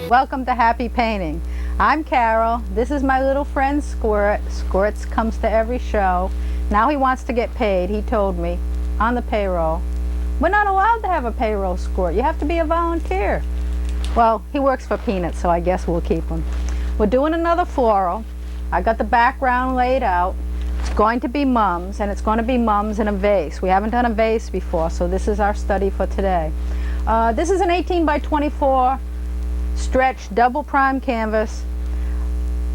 Welcome to Happy Painting. I'm Carol. This is my little friend Squirt. Squirt comes to every show. Now he wants to get paid, he told me, on the payroll. We're not allowed to have a payroll, Squirt. You have to be a volunteer. Well, he works for peanuts, so I guess we'll keep him. We're doing another floral. I got the background laid out. It's going to be mums, and it's going to be mums in a vase. We haven't done a vase before, so this is our study for today. This is an 18 by 24 stretch double prime canvas.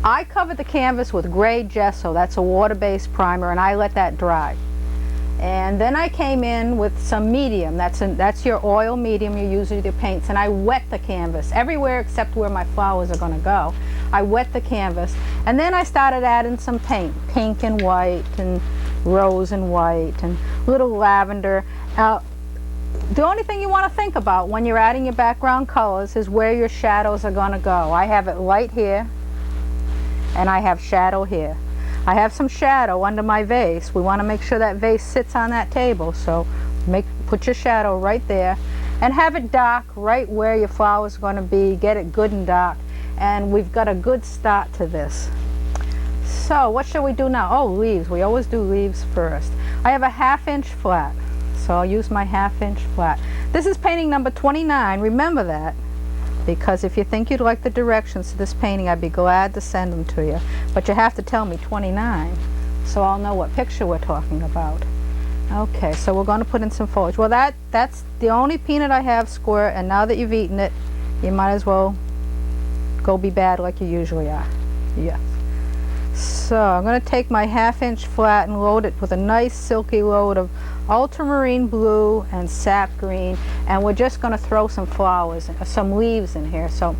I covered the canvas with gray gesso. That's a water-based primer, and I let that dry. And then I came in with some medium. That's your oil medium you use with your paints, and I wet the canvas everywhere except where my flowers are going to go. I wet the canvas, and then I started adding some paint, pink and white and rose and white and little lavender. The only thing you want to think about when you're adding your background colors is where your shadows are going to go. I have it light here, and I have shadow here. I have some shadow under my vase. We want to make sure that vase sits on that table, so put your shadow right there and have it dark right where your flower's going to be. Get it good and dark, and we've got a good start to this. So what shall we do now? Oh, leaves. We always do leaves first. I have a 1/2 inch flat, so I'll use my 1/2 inch flat. This is painting number 29. Remember that, because if you think you'd like the directions to this painting, I'd be glad to send them to you. But you have to tell me 29, so I'll know what picture we're talking about. Okay, so we're going to put in some foliage. Well, that's the only peanut I have, Squirt, and now that you've eaten it, you might as well go be bad like you usually are. Yes. So I'm going to take my 1/2 inch flat and load it with a nice silky load of ultramarine blue and sap green, and we're just going to throw some flowers, some leaves in here. So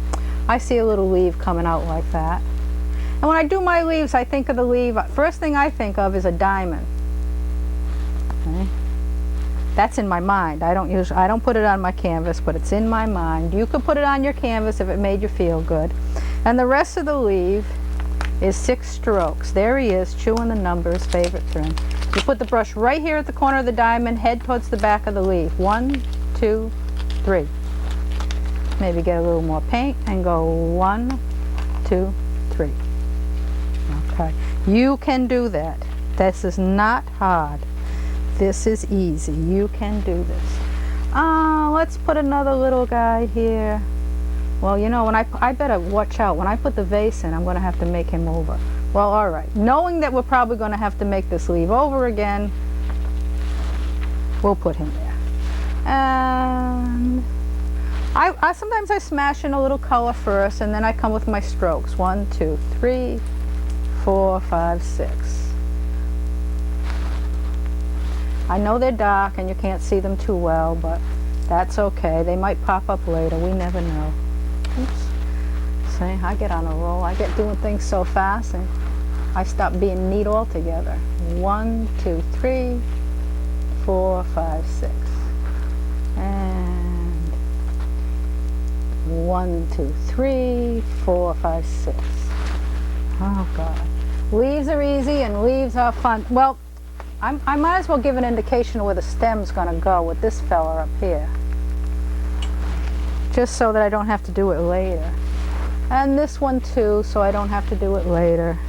I see a little leaf coming out like that. And when I do my leaves, I think of the leaf, first thing I think of is a diamond. Okay. That's in my mind. I don't put it on my canvas, but it's in my mind. You could put it on your canvas if it made you feel good. And the rest of the leaf is 6 strokes. There he is, chewing the numbers, favorite friend. You put the brush right here at the corner of the diamond, head towards the back of the leaf. 1, 2, 3. Maybe get a little more paint and go 1, 2, 3. Okay, you can do that. This is not hard. This is easy. You can do this. Let's put another little guy here. Well, you know, I better watch out. When I put the vase in, I'm going to have to make him over. Well, all right. Knowing that we're probably going to have to make this leaf over again, we'll put him there. And sometimes I smash in a little color first, and then I come with my strokes. 1, 2, 3, 4, 5, 6. I know they're dark and you can't see them too well, but that's okay. They might pop up later. We never know. Oops. See, I get on a roll. I get doing things so fast and I stop being neat altogether. 1, 2, 3, 4, 5, 6. And 1, 2, 3, 4, 5, 6. Oh God. Leaves are easy and leaves are fun. Well, I might as well give an indication of where the stem's going to go with this fella up here, just so that I don't have to do it later. And this one too, so I don't have to do it later.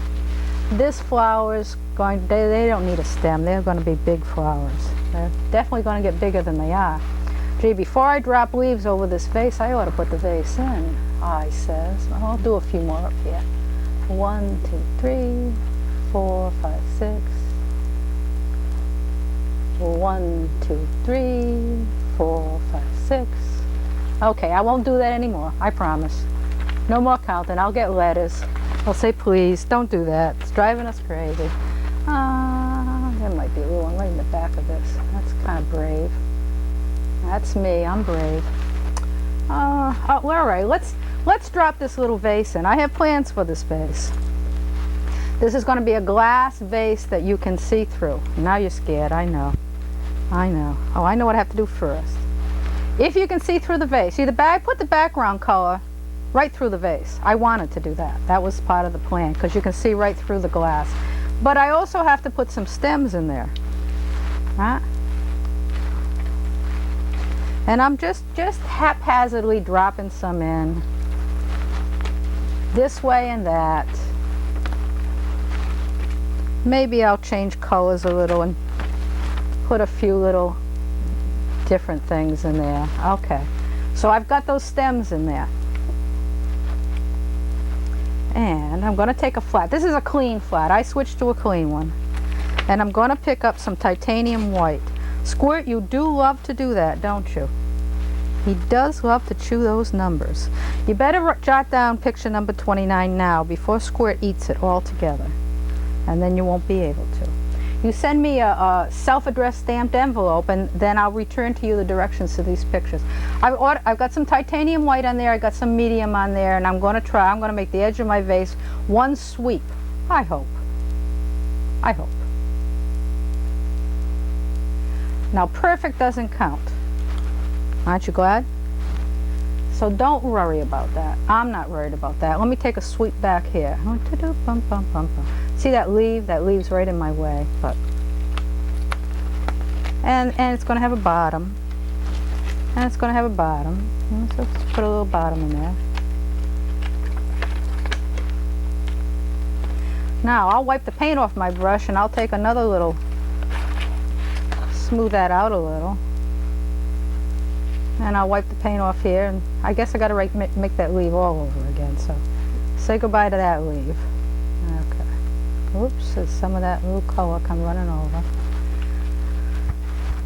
This flower's going, they don't need a stem. They're going to be big flowers. They're definitely going to get bigger than they are. Gee, before I drop leaves over this vase, I ought to put the vase in, I says. I'll do a few more up here. 1, 2, 3, 4, 5, 6. 1, 2, 3, 4, 5, 6. Okay, I won't do that anymore. I promise. No more counting. I'll get letters. I'll say, please, don't do that. It's driving us crazy. There might be a little one right in the back of this. That's kind of brave. That's me. I'm brave. All right. Let's drop this little vase in. I have plans for this vase. This is going to be a glass vase that you can see through. Now you're scared. I know. I know. Oh, I know what I have to do first. If you can see through the vase, see put the background color right through the vase. I wanted to do that. That was part of the plan, because you can see right through the glass. But I also have to put some stems in there. Huh? And I'm just haphazardly dropping some in. this way and that. Maybe I'll change colors a little and put a few little different things in there. Okay, so I've got those stems in there. And I'm going to take a flat. This is a clean flat. I switched to a clean one. And I'm going to pick up some titanium white. Squirt, you do love to do that, don't you? He does love to chew those numbers. You better jot down picture number 29 now before Squirt eats it all together. And then you won't be able to. You send me a self-addressed stamped envelope, and then I'll return to you the directions to these pictures. I've got some titanium white on there, I got some medium on there, and I'm going to make the edge of my vase one sweep. I hope. Now perfect doesn't count. Aren't you glad? So don't worry about that. I'm not worried about that. Let me take a sweep back here. See that leaf? That leave's right in my way. But and it's going to have a bottom. And it's going to have a bottom. So let's put a little bottom in there. Now I'll wipe the paint off my brush and I'll take another little, smooth that out a little. And I'll wipe the paint off here, and I guess I got to make that leaf all over again, so say goodbye to that leaf. Okay. Oops, there's some of that little color come running over.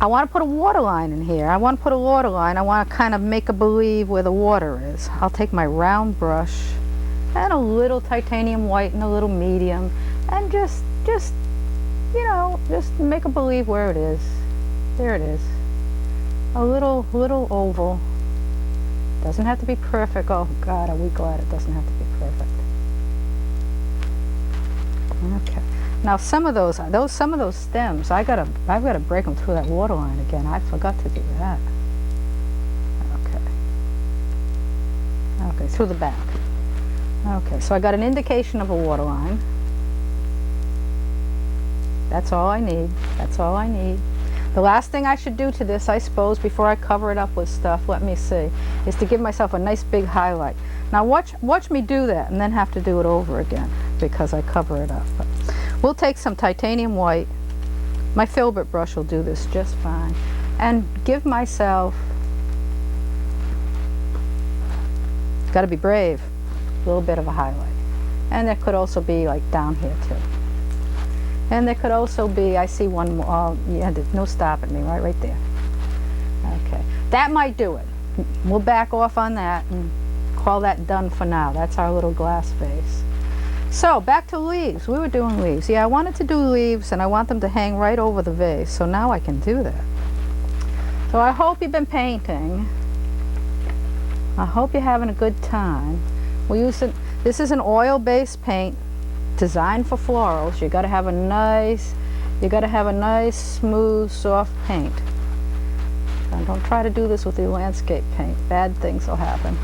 I want to put a water line in here. I want to kind of make a believe where the water is. I'll take my round brush and a little titanium white and a little medium, and just you know, just make a believe where it is. There it is. A little oval. Doesn't have to be perfect. Oh God, are we glad it doesn't have to be perfect. Okay. Now some of those stems, I've got to break them through that water line again. I forgot to do that. Okay. Okay, through the back. Okay, so I got an indication of a water line. That's all I need. That's all I need. The last thing I should do to this, I suppose, before I cover it up with stuff, let me see, is to give myself a nice big highlight. Now watch me do that and then have to do it over again because I cover it up. But we'll take some titanium white. My filbert brush will do this just fine. And give myself, got to be brave, a little bit of a highlight. And there could also be like down here too. And there could also be, I see one more, oh, yeah, there's no stopping me, right there. Okay, that might do it. We'll back off on that and call that done for now. That's our little glass vase. So, back to leaves. We were doing leaves. Yeah, I wanted to do leaves, and I want them to hang right over the vase, so now I can do that. So I hope you've been painting. I hope you're having a good time. This is an oil-based paint. Designed for florals. You got to have a nice smooth soft paint. And don't try to do this with your landscape paint. Bad things will happen.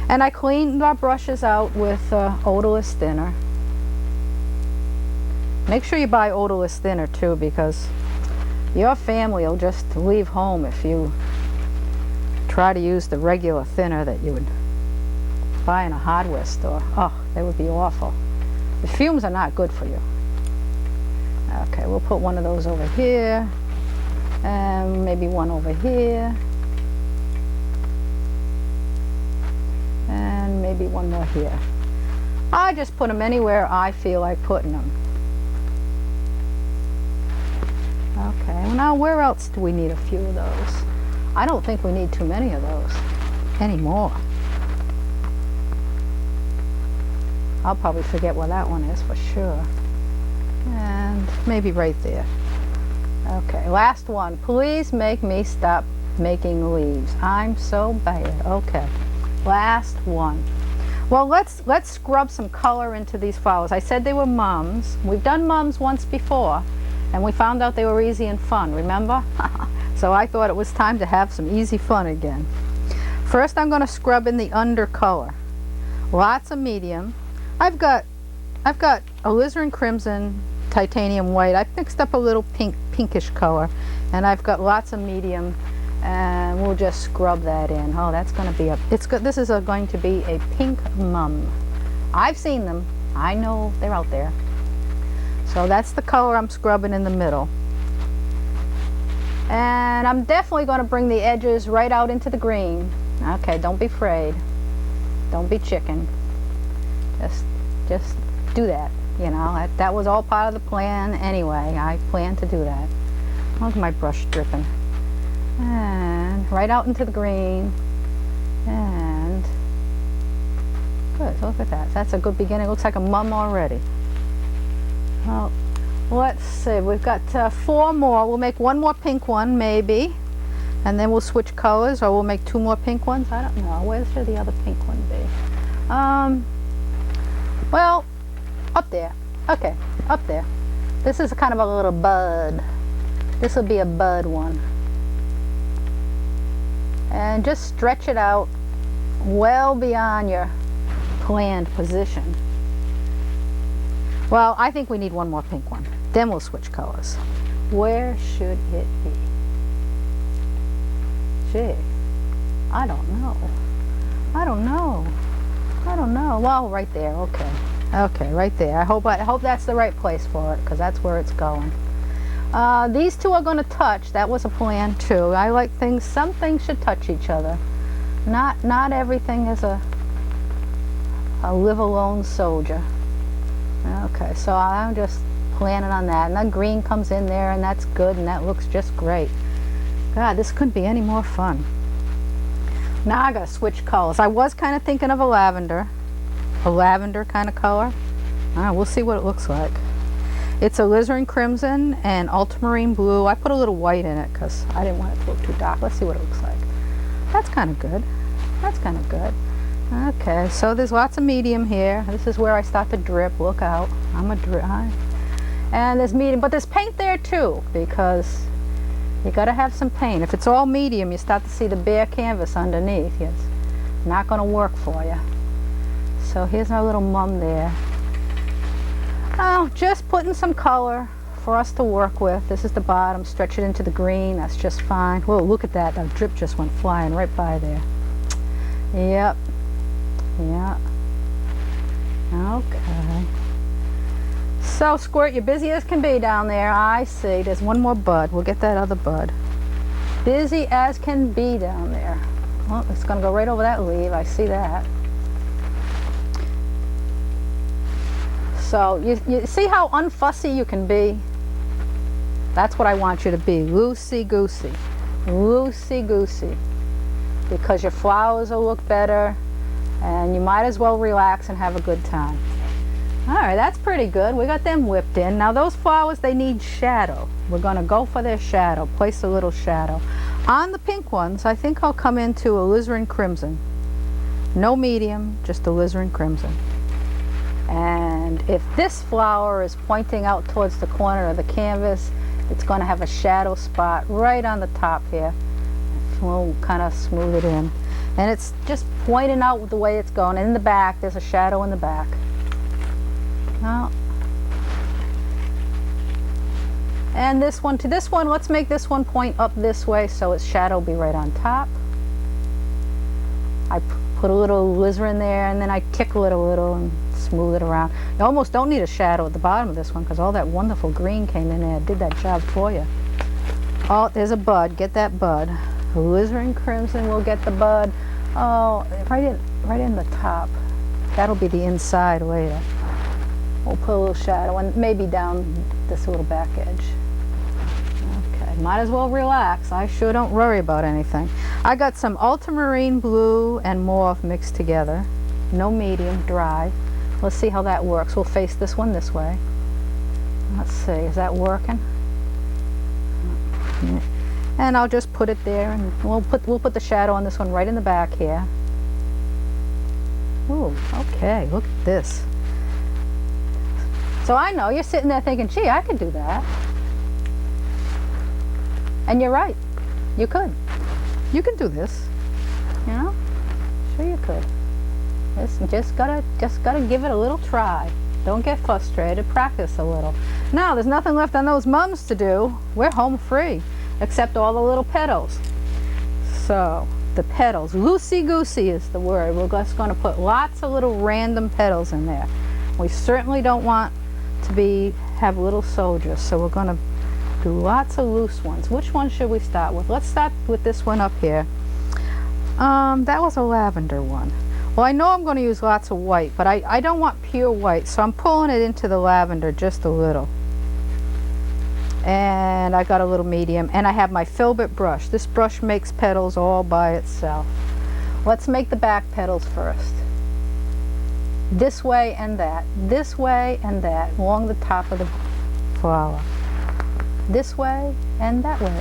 And I cleaned our brushes out with odorless thinner. Make sure you buy odorless thinner too, because your family will just leave home if you try to use the regular thinner that you would buy in a hardware store. Oh, that would be awful. The fumes are not good for you. Okay, we'll put one of those over here, and maybe one over here, and maybe one more here. I just put them anywhere I feel like putting them. Okay, well now where else do we need a few of those? I don't think we need too many of those anymore. I'll probably forget where that one is for sure. And maybe right there. Okay, last one. Please make me stop making leaves. I'm so bad. Okay, last one. Well, let's scrub some color into these flowers. I said they were mums. We've done mums once before, and we found out they were easy and fun, remember? So I thought it was time to have some easy fun again. First, I'm going to scrub in the undercolor. Lots of medium. I've got alizarin crimson, titanium white. I've mixed up a little pinkish color, and I've got lots of medium, and we'll just scrub that in. Oh, that's going to be this is going to be a pink mum. I've seen them. I know they're out there. So that's the color I'm scrubbing in the middle. And I'm definitely going to bring the edges right out into the green. Okay, don't be afraid. Don't be chicken. Just do that. You know, that was all part of the plan anyway. I planned to do that. Look at my brush dripping. And right out into the green. And good, look at that. That's a good beginning. Looks like a mum already. Well, let's see. We've got 4 more. We'll make 1 more pink one, maybe. And then we'll switch colors, or we'll make 2 more pink ones. I don't know. Where should the other pink one be? Well, up there. Okay, up there. This is kind of a little bud. This will be a bud one. And just stretch it out well beyond your planned position. Well, I think we need 1 more pink one. Then we'll switch colors. Where should it be? Gee, I don't know. I don't know. I don't know. Well, right there. Okay. Okay, right there. I hope that's the right place for it, because that's where it's going. These 2 are going to touch. That was a plan too. I like things. Some things should touch each other. Not everything is a live alone soldier. Okay, so I'm just planning on that. And that green comes in there, and that's good, and that looks just great. God, this couldn't be any more fun. Now I gotta switch colors. I was kind of thinking of a lavender kind of color. We'll see what it looks like. It's alizarin crimson and ultramarine blue. I put a little white in it because I didn't want it to look too dark. Let's see what it looks like. That's kind of good. That's kind of good. Okay, so there's lots of medium here. This is where I start to drip. Look out. I'm a drip. And there's medium, but there's paint there too, because you got to have some paint. If it's all medium, you start to see the bare canvas underneath. It's not going to work for you. So here's our little mum there. Oh, just putting some color for us to work with. This is the bottom. Stretch it into the green. That's just fine. Whoa, look at that. That drip just went flying right by there. Yep. Yeah. Okay. So, Squirt, you're busy as can be down there. I see. There's 1 more bud. We'll get that other bud. Busy as can be down there. Well, it's going to go right over that leaf. I see that. So, you see how unfussy you can be? That's what I want you to be. Loosey-goosey. Loosey-goosey. Because your flowers will look better, and you might as well relax and have a good time. All right, that's pretty good. We got them whipped in. Now those flowers, they need shadow. We're going to go for their shadow. Place a little shadow. On the pink ones, I think I'll come into alizarin crimson. No medium, just alizarin crimson. And if this flower is pointing out towards the corner of the canvas, it's going to have a shadow spot right on the top here. We'll kind of smooth it in. And it's just pointing out the way it's going. And in the back, there's a shadow in the back. Now, and this one, to this one, let's make this one point up this way so its shadow will be right on top. I put a little alizarin there, and then I tickle it a little and smooth it around. You almost don't need a shadow at the bottom of this one because all that wonderful green came in there, did that job for you. Oh, there's a bud. Get that bud. Alizarin crimson will get the bud. Oh, right in the top. That'll be the inside later. We'll put a little shadow and maybe down this little back edge. Okay, might as well relax. I sure don't worry about anything. I got some ultramarine blue and mauve mixed together. No medium, dry. Let's see how that works. We'll face this one this way. Let's see, is that working? And I'll just put it there, and we'll put the shadow on this one right in the back here. Ooh, okay, look at this. So I know you're sitting there thinking, gee, I could do that. And you're right. You could. You can do this. You know? Sure you could. Just gotta give it a little try. Don't get frustrated. Practice a little. Now, there's nothing left on those mums to do. We're home free, except all the little petals. So the petals. Loosey-goosey is the word. We're just going to put lots of little random petals in there. We certainly don't want to have little soldiers, so we're going to do lots of loose ones. Which one should we start with? Let's start with this one up here. That was a lavender one. Well, I know I'm going to use lots of white, but I don't want pure white, so I'm pulling it into the lavender just a little. And I got a little medium, and I have my filbert brush. This brush makes petals all by itself. Let's make the back petals first. This way and that, along the top of the flower. This way and that way.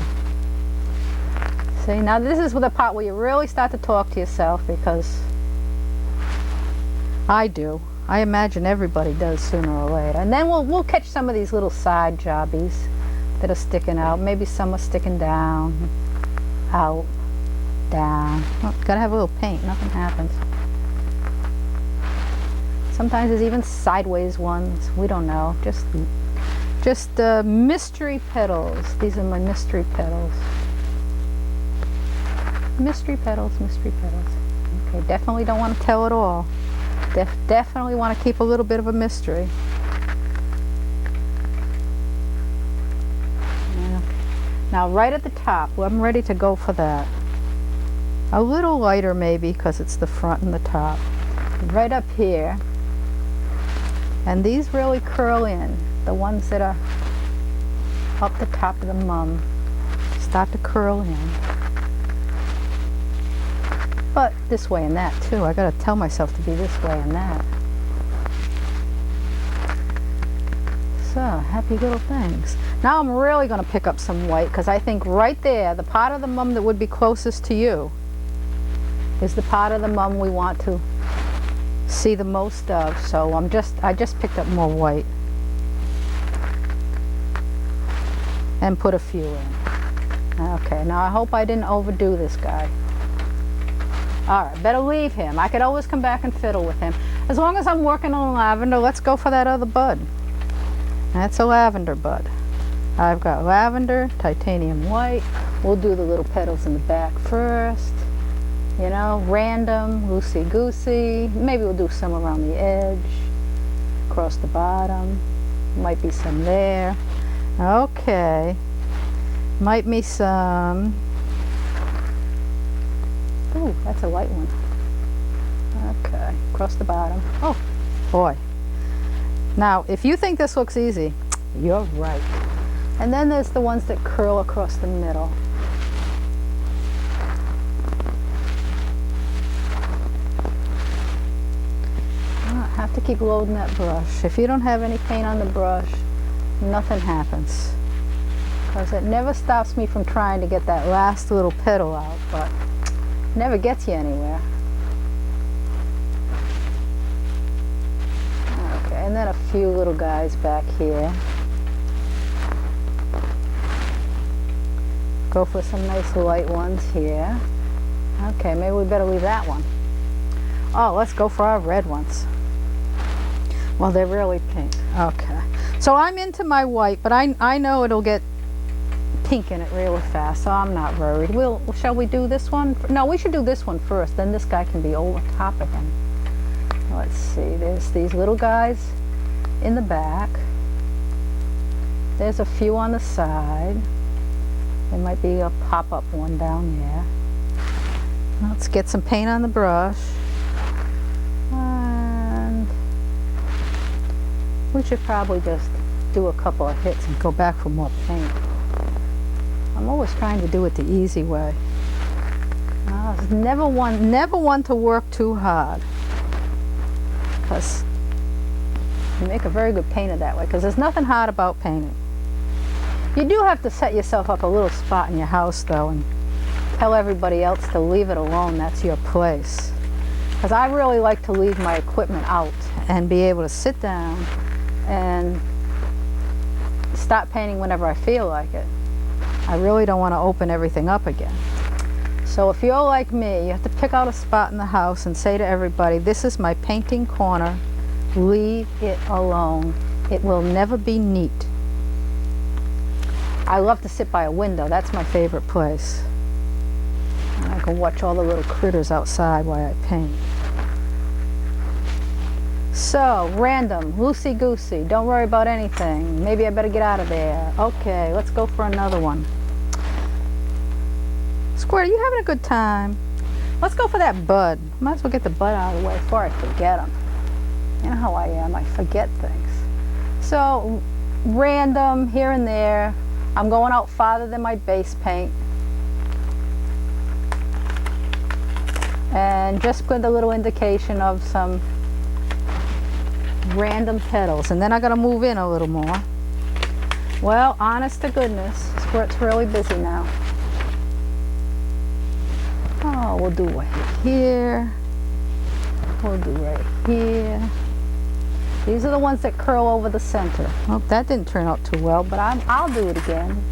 See, now this is the part where you really start to talk to yourself, because I do. I imagine everybody does sooner or later. And then we'll catch some of these little side jobbies that are sticking out. Maybe some are sticking down, out, down. Oh, gotta have a little paint, nothing happens. Sometimes there's even sideways ones. We don't know. Just mystery petals. These are my mystery petals. Mystery petals, mystery petals. Okay, definitely don't want to tell it all. Definitely want to keep a little bit of a mystery. Yeah. Now right at the top, well, I'm ready to go for that. A little lighter maybe, because it's the front and the top. Right up here. And these really curl in. The ones that are up the top of the mum start to curl in. But this way and that too. I gotta tell myself to be this way and that. So, happy little things. Now I'm really gonna pick up some white, because I think right there, the part of the mum that would be closest to you is the part of the mum we want to see the most of. So I just picked up more white and put a few in. Okay, now I hope I didn't overdo this guy. Alright, better leave him. I could always come back and fiddle with him. As long as I'm working on lavender, let's go for that other bud. That's a lavender bud. I've got lavender, titanium white. We'll do the little petals in the back first. You know, random, loosey-goosey. Maybe we'll do some around the edge, across the bottom. Might be some there. Okay. Might be some. Ooh, that's a light one. Okay, across the bottom. Oh, boy. Now, if you think this looks easy, you're right. And then there's the ones that curl across the middle. Have to keep loading that brush. If you don't have any paint on the brush, nothing happens, because it never stops me from trying to get that last little petal out, but it never gets you anywhere. Okay, and then a few little guys back here. Go for some nice light ones here. Okay, maybe we better leave that one. Oh, let's go for our red ones. Well, they're really pink. Okay. So I'm into my white, but I know it'll get pink in it really fast, so I'm not worried. Shall we do this one? No, we should do this one first, then this guy can be over top of him. Let's see, there's these little guys in the back. There's a few on the side. There might be a pop-up one down there. Let's get some paint on the brush. We should probably just do a couple of hits and go back for more paint. I'm always trying to do it the easy way. Never one to work too hard, because you make a very good painter that way, because there's nothing hard about painting. You do have to set yourself up a little spot in your house though, and tell everybody else to leave it alone. That's your place. Because I really like to leave my equipment out and be able to sit down and stop painting whenever I feel like it. I really don't want to open everything up again. So if you're like me, you have to pick out a spot in the house and say to everybody, this is my painting corner, leave it alone. It will never be neat. I love to sit by a window. That's my favorite place. And I can watch all the little critters outside while I paint. So, random, loosey-goosey, don't worry about anything. Maybe I better get out of there. Okay, let's go for another one. Squirt, are you having a good time? Let's go for that bud. Might as well get the bud out of the way before I forget them. You know how I am, I forget things. So, random, here and there. I'm going out farther than my base paint. And just with a little indication of some random petals, and then I gotta move in a little more. Well, honest to goodness, Squirt's really busy now. Oh, we'll do right here. We'll do right here. These are the ones that curl over the center. Oh, that didn't turn out too well, but I'll do it again.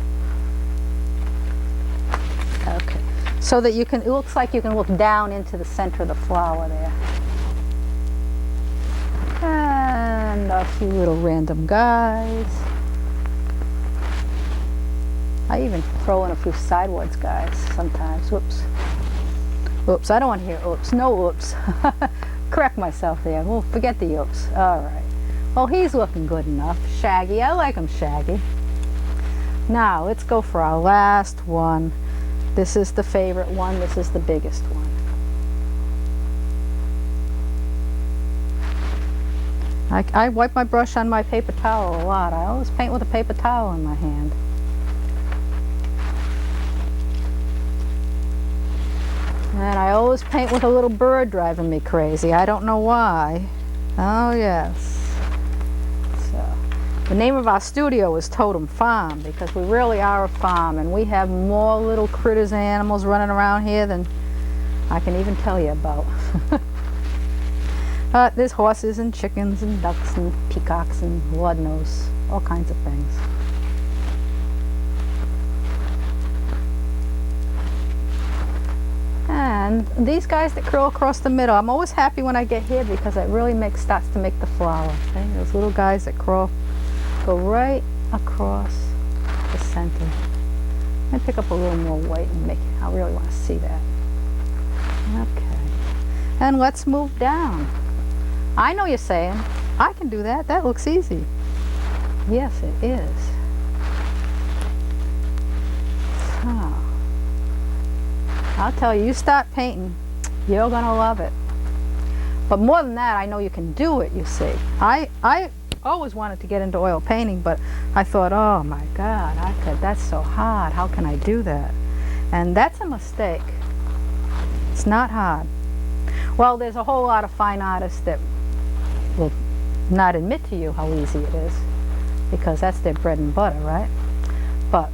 Okay, so that you can, it looks like you can look down into the center of the flower there. And a few little random guys. I even throw in a few sideways guys sometimes. Whoops. Oops, I don't want to hear oops. No oops. Correct myself there. Well, forget the oops. All right. Well, he's looking good enough. Shaggy. I like him shaggy. Now, let's go for our last one. This is the favorite one. This is the biggest one. I wipe my brush on my paper towel a lot. I always paint with a paper towel in my hand. And I always paint with a little bird driving me crazy. I don't know why. Oh yes. So, the name of our studio is Totem Farm because we really are a farm, and we have more little critters and animals running around here than I can even tell you about. There's horses and chickens and ducks and peacocks and Lord knows, all kinds of things. And these guys that curl across the middle, I'm always happy when I get here because it really starts to make the flower. Okay? Those little guys that curl, go right across the center. Let me pick up a little more white and make it, I really want to see that. Okay. And let's move down. I know you're saying, I can do that. That looks easy. Yes, it is. So, I'll tell you, you start painting, you're gonna love it. But more than that, I know you can do it, you see. I always wanted to get into oil painting, but I thought, oh my God, that's so hard. How can I do that? And that's a mistake. It's not hard. Well, there's a whole lot of fine artists that will not admit to you how easy it is because that's their bread and butter, right? But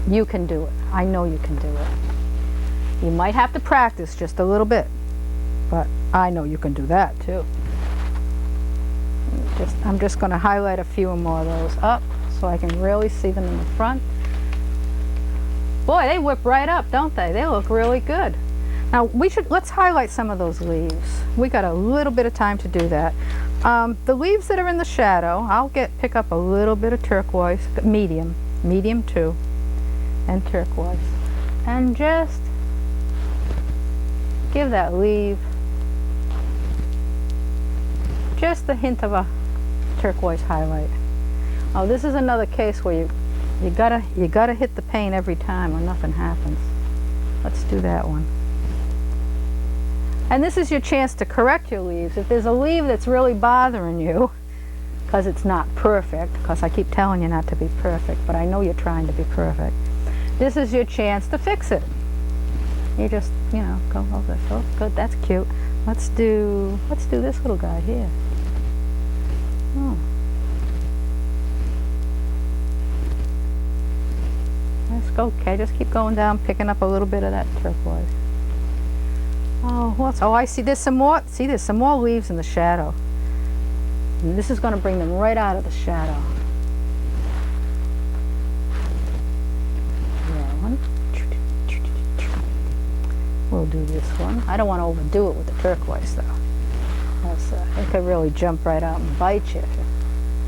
you can do it. I know you can do it. You might have to practice just a little bit, but I know you can do that too. I'm just going to highlight a few more of those up so I can really see them in the front. Boy, they whip right up, don't they? They look really good. Now let's highlight some of those leaves. We got a little bit of time to do that. The leaves that are in the shadow, I'll pick up a little bit of turquoise, medium too, and turquoise, and just give that leaf just the hint of a turquoise highlight. Oh, this is another case where you gotta hit the paint every time or nothing happens. Let's do that one. And this is your chance to correct your leaves. If there's a leaf that's really bothering you, because it's not perfect, because I keep telling you not to be perfect, but I know you're trying to be perfect, this is your chance to fix it. You just, you know, go over this. Oh, good, that's cute. Let's do this little guy here. Oh. Let's go, okay, just keep going down, picking up a little bit of that turquoise. Oh, what's, oh, I see there's some more, there's some more leaves in the shadow. And this is going to bring them right out of the shadow. Yeah, one. We'll do this one. I don't want to overdo it with the turquoise though. It could really jump right out and bite you if you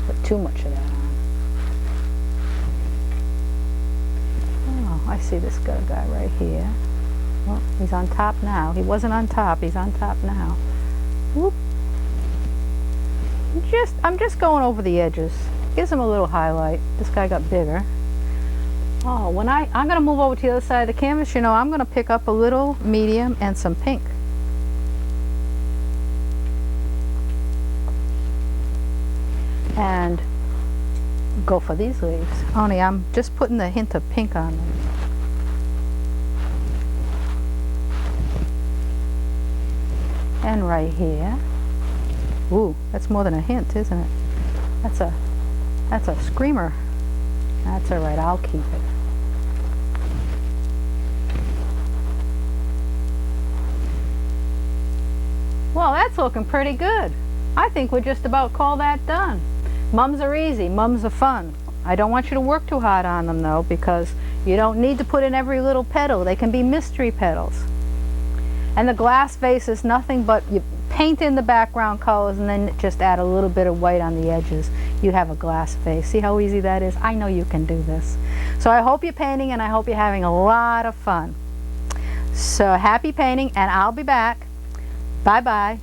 put too much of that on. Oh, I see this guy right here. Oh, he's on top now. He wasn't on top. He's on top now. Whoop. I'm just going over the edges. Gives him a little highlight. This guy got bigger. Oh, I'm going to move over to the other side of the canvas, you know, I'm going to pick up a little medium and some pink. And go for these leaves. Only I'm just putting the hint of pink on them. And right here. Ooh, that's more than a hint, isn't it? That's a screamer. That's all right, I'll keep it. Well, that's looking pretty good. I think we're just about call that done. Mums are easy, mums are fun. I don't want you to work too hard on them though, because you don't need to put in every little petal. They can be mystery petals. And the glass vase is nothing but you paint in the background colors and then just add a little bit of white on the edges. You have a glass vase. See how easy that is? I know you can do this. So I hope you're painting and I hope you're having a lot of fun. So happy painting, and I'll be back. Bye-bye.